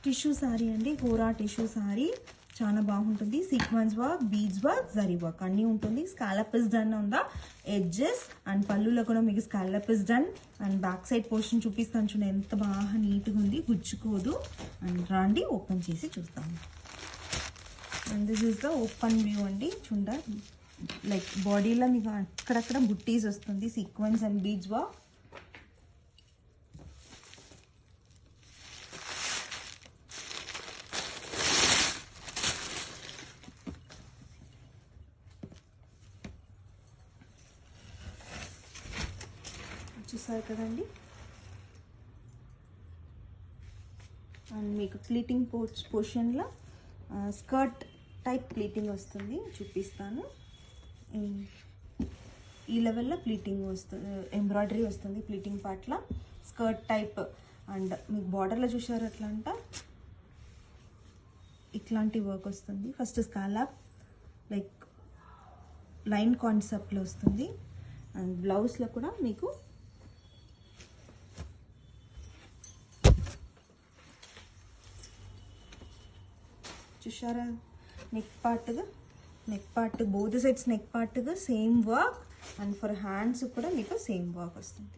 Tissue sorry అండి, కోరా tissue sorry చాలా బాగుంటుంది. Sequence work, beads work, zari work అన్నీ ఉంటుంది. Scallop is done on the edges and పళ్ళులో కూడా మీకు scallop is done. And back side portion చూపిస్తాను చూడండి, ఎంత బాగా నీట్గా ఉంది, గుచ్చుకోదు. అండ్ రండి ఓపెన్ చేసి చూస్తాము. And this is the open view అండి. చూడ లైక్ బాడీలో మీకు అక్కడక్కడ బుట్టీస్ వస్తుంది, సీక్వెన్స్ అండ్ బీడ్స్ వర్క్. చూసారు కదండి. అండ్ మీకు ప్లీటింగ్ పోర్షన్లో స్కర్ట్ టైప్ ప్లీటింగ్ వస్తుంది, చూపిస్తాను. ఈ లెవెల్లో ప్లీటింగ్ వస్తుంది, ఎంబ్రాయిడరీ వస్తుంది ప్లీటింగ్ పార్ట్లో, స్కర్ట్ టైప్. అండ్ మీకు బార్డర్లో చూసారు ఎట్లా అంట ఇట్లాంటి వర్క్ వస్తుంది. ఫస్ట్ స్కాలప్ లైక్ లైన్ కాన్సెప్ట్లో వస్తుంది. అండ్ బ్లౌజ్లో కూడా మీకు చూసారా neck part both sides neck పార్ట్గా same work. And for hands కూడా మీకు సేమ్ వర్క్ వస్తుంది.